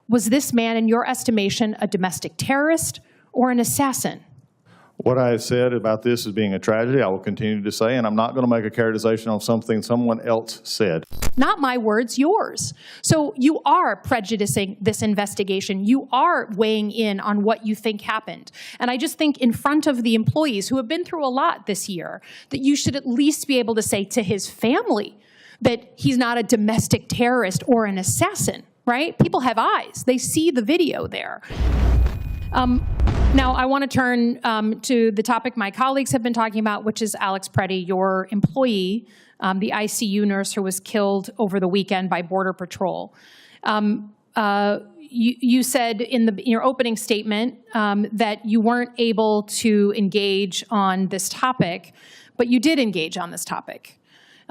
Was this man, in your estimation, a domestic terrorist or an assassin? What I have said about this as being a tragedy, I will continue to say, and I'm not going to make a characterization on something someone else said. Not my words, yours. So you are prejudicing this investigation. You are weighing in on what you think happened. And I just think in front of the employees who have been through a lot this year, that you should at least be able to say to his family that he's not a domestic terrorist or an assassin, right? People have eyes. They see the video there. Now, I want to turn to the topic my colleagues have been talking about, which is Alex Pretti, your employee, the ICU nurse who was killed over the weekend by Border Patrol. You said in your opening statement that you weren't able to engage on this topic, but you did engage on this topic.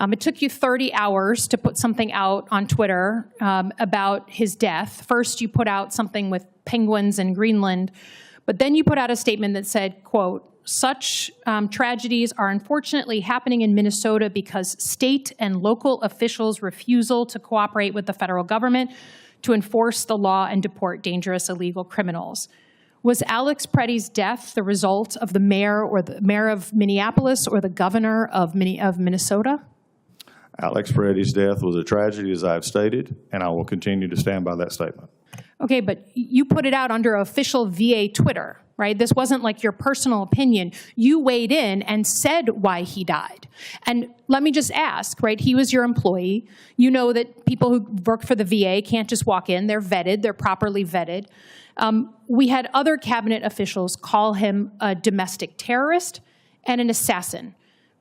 It took you 30 hours to put something out on Twitter about his death. First, you put out something with penguins in Greenland, but then you put out a statement that said, quote, "Such tragedies are unfortunately happening in Minnesota because state and local officials' refusal to cooperate with the federal government to enforce the law and deport dangerous illegal criminals." Was Alex Pretti's death the result of the mayor of Minneapolis or the governor of Minnesota? Alex Pretti's death was a tragedy, as I've stated, and I will continue to stand by that statement. Okay, but you put it out under official VA Twitter, right? This wasn't like your personal opinion. You weighed in and said why he died. And let me just ask, right? He was your employee. You know that people who work for the VA can't just walk in. They're vetted. They're properly vetted. We had other cabinet officials call him a domestic terrorist and an assassin.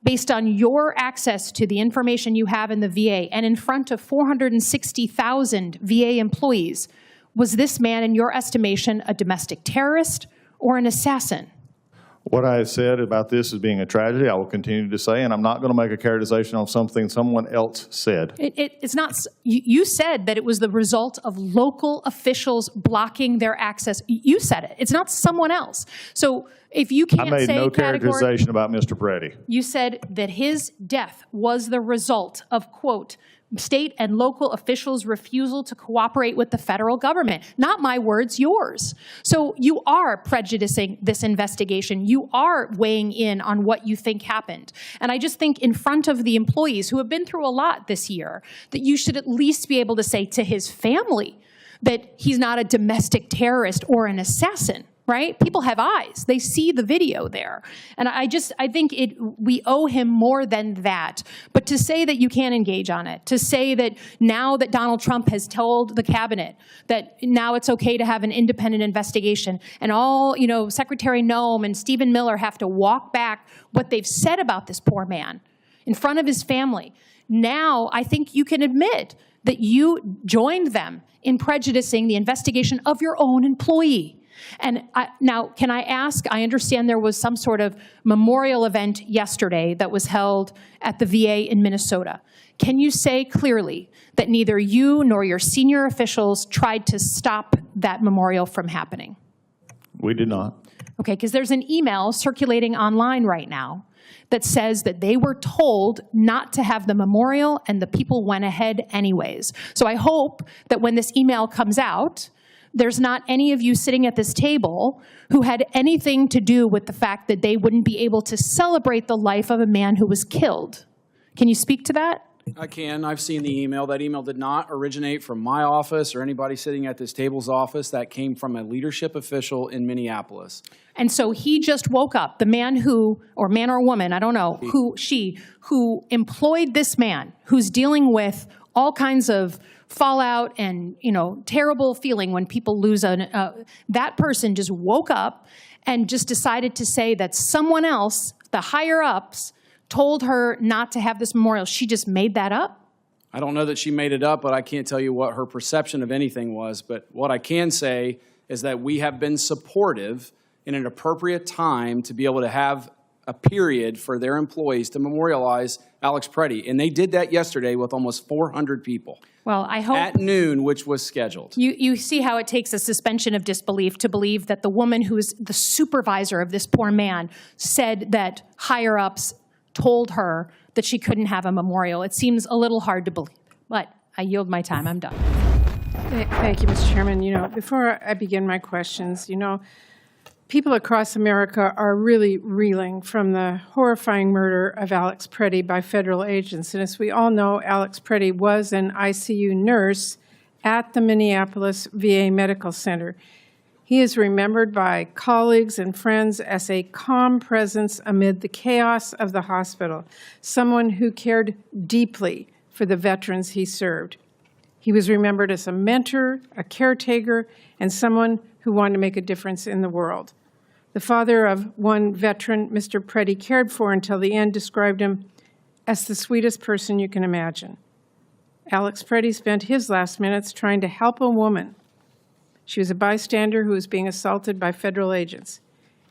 Based on your access to the information you have in the VA and in front of 460,000 VA employees, was this man, in your estimation, a domestic terrorist or an assassin? What I have said about this as being a tragedy, I will continue to say, and I'm not going to make a characterization on something someone else said. It's not. You said that it was the result of local officials blocking their access. You said it. It's not someone else. So if you can't say I made no characterization about Mr. Pretti. You said that his death was the result of, quote, state and local officials' refusal to cooperate with the federal government. Not my words, yours. So you are prejudicing this investigation. You are weighing in on what you think happened. And I just think in front of the employees who have been through a lot this year, that you should at least be able to say to his family that he's not a domestic terrorist or an assassin. Right? People have eyes. They see the video there. And I think we owe him more than that. But to say that you can't engage on it, to say that now that Donald Trump has told the cabinet that now it's okay to have an independent investigation, and all, Secretary Noem and Stephen Miller have to walk back what they've said about this poor man in front of his family. Now I think you can admit that you joined them in prejudicing the investigation of your own employee. And now, can I ask, I understand there was some sort of memorial event yesterday that was held at the VA in Minnesota. Can you say clearly that neither you nor your senior officials tried to stop that memorial from happening? We did not. Okay, because there's an email circulating online right now that says that they were told not to have the memorial and the people went ahead anyways. So I hope that when this email comes out, there's not any of you sitting at this table who had anything to do with the fact that they wouldn't be able to celebrate the life of a man who was killed. Can you speak to that? I can. I've seen the email. That email did not originate from my office or anybody sitting at this table's office. That came from a leadership official in Minneapolis. And so he just woke up, the man who, or man or woman, I don't know, who employed this man, who's dealing with all kinds of fallout and, terrible feeling when people lose that person just woke up and just decided to say that someone else, the higher ups, told her not to have this memorial. She just made that up? I don't know that she made it up, but I can't tell you what her perception of anything was. But what I can say is that we have been supportive in an appropriate time to be able to have a period for their employees to memorialize Alex Pretti. And they did that yesterday with almost 400 people. Well, I hope at noon, which was scheduled. You see how it takes a suspension of disbelief to believe that the woman who is the supervisor of this poor man said that higher-ups told her that she couldn't have a memorial. It seems a little hard to believe, but I yield my time. I'm done. Thank you, Mr. Chairman. You know, before I begin my questions, you know, people across America are really reeling from the horrifying murder of Alex Pretti by federal agents. And as we all know, Alex Pretti was an ICU nurse at the Minneapolis VA Medical Center. He is remembered by colleagues and friends as a calm presence amid the chaos of the hospital, someone who cared deeply for the veterans he served. He was remembered as a mentor, a caretaker, and someone who wanted to make a difference in the world. The father of one veteran Mr. Pretti cared for until the end described him as the sweetest person you can imagine. Alex Pretti spent his last minutes trying to help a woman. She was a bystander who was being assaulted by federal agents.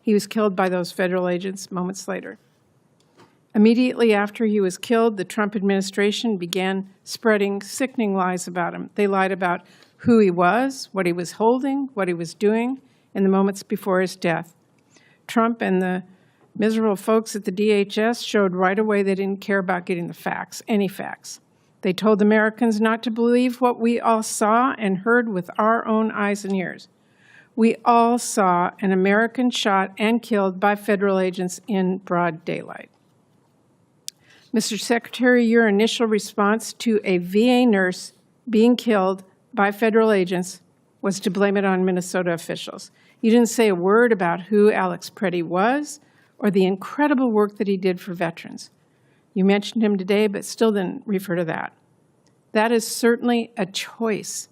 He was killed by those federal agents moments later. Immediately after he was killed, the Trump administration began spreading sickening lies about him. They lied about who he was, what he was holding, what he was doing in the moments before his death. Trump and the miserable folks at the DHS showed right away they didn't care about getting the facts, any facts. They told Americans not to believe what we all saw and heard with our own eyes and ears. We all saw an American shot and killed by federal agents in broad daylight. Mr. Secretary, your initial response to a VA nurse being killed by federal agents was to blame it on Minnesota officials. You didn't say a word about who Alex Pretti was or the incredible work that he did for veterans. You mentioned him today, but still didn't refer to that. That is certainly a choice.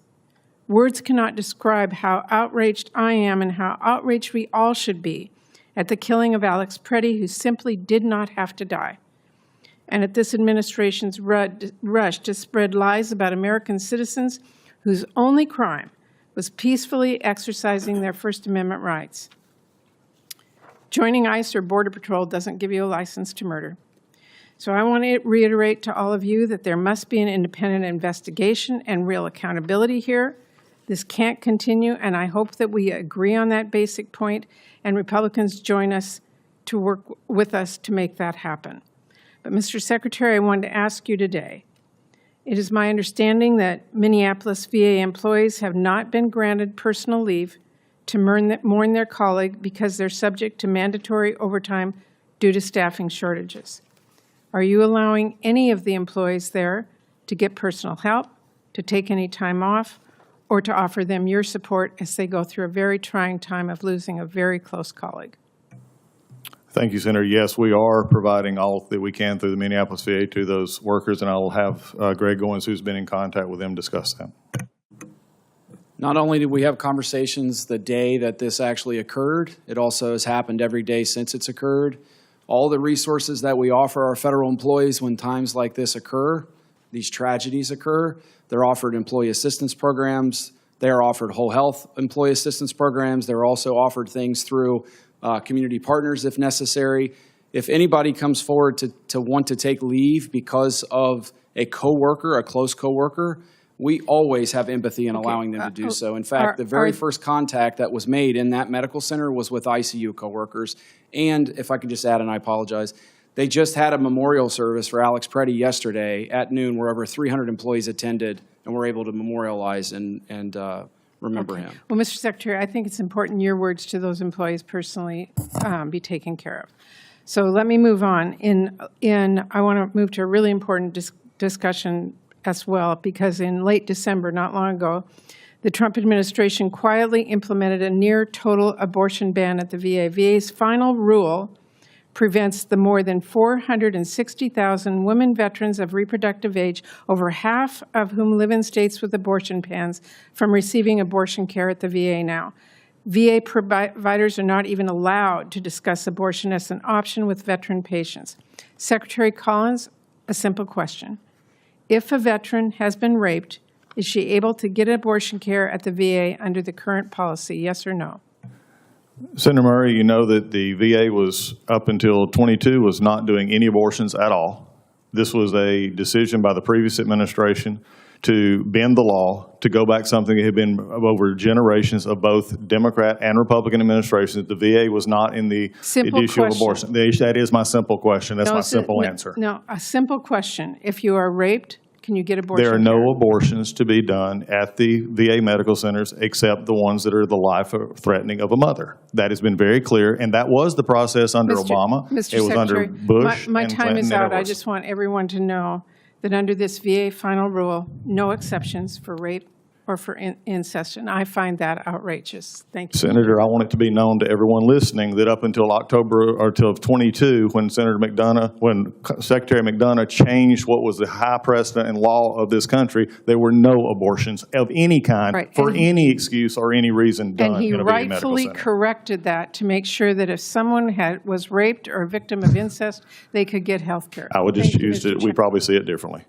Words cannot describe how outraged I am and how outraged we all should be at the killing of Alex Pretti, who simply did not have to die, and at this administration's rush to spread lies about American citizens whose only crime was peacefully exercising their First Amendment rights. Joining ICE or Border Patrol doesn't give you a license to murder. So I want to reiterate to all of you that there must be an independent investigation and real accountability here. This can't continue, and I hope that we agree on that basic point, and Republicans join us to work with us to make that happen. But Mr. Secretary, I wanted to ask you today, it is my understanding that Minneapolis VA employees have not been granted personal leave to mourn their colleague because they're subject to mandatory overtime due to staffing shortages. Are you allowing any of the employees there to get personal help, to take any time off, or to offer them your support as they go through a very trying time of losing a very close colleague? Thank you, Senator. Yes, we are providing all that we can through the Minneapolis VA to those workers, and I will have Greg Goins, who's been in contact with them, discuss that. Not only did we have conversations the day that this actually occurred, it also has happened every day since it's occurred. All the resources that we offer our federal employees when times like this occur, these tragedies occur, they're offered employee assistance programs, they're offered whole health employee assistance programs, they're also offered things through community partners if necessary. If anybody comes forward to want to take leave because of a coworker, a close coworker, we always have empathy in allowing them to do so. In fact, the very first contact that was made in that medical center was with ICU coworkers. And if I could just add, and I apologize, they just had a memorial service for Alex Pretti yesterday at noon where over 300 employees attended and were able to memorialize and remember him. Well, Mr. Secretary, I think it's important your words to those employees personally be taken care of. So let me move on. I want to move to a really important discussion as well, because in late December, not long ago, the Trump administration quietly implemented a near-total abortion ban at the VA. VA's final rule prevents the more than 460,000 women veterans of reproductive age, over half of whom live in states with abortion bans, from receiving abortion care at the VA now. VA providers are not even allowed to discuss abortion as an option with veteran patients. Secretary Collins, a simple question. If a veteran has been raped, is she able to get abortion care at the VA under the current policy, yes or no? Senator Murray, you know that the VA was, up until 22, was not doing any abortions at all. This was a decision by the previous administration to bend the law, to go back something that had been over generations of both Democrat and Republican administrations. The VA was not in the issue of abortion. That is my simple question. That's my simple answer. No, a simple question. If you are raped, Can you get abortion There are care? no abortions to be done at the VA medical centers except the ones that are the life threatening of a mother. That has been very clear, and that was the process under Obama. Mr. It was under Secretary, Bush my and time Clinton is and out. I others. just want everyone to know that under this VA final rule, no exceptions for rape or for incest, and I find that outrageous. Thank you. Senator, I want it to be known to everyone listening that up until October or till 22, when when Secretary McDonough changed what was the high precedent and law of this country, there were no abortions of any kind Right, for and any excuse or any reason done And he in a VA medical rightfully center. corrected that to make sure that if someone was raped or a victim of incest, they could get health care. I would just Thank you, choose Mr. to, we Chair. probably see it differently.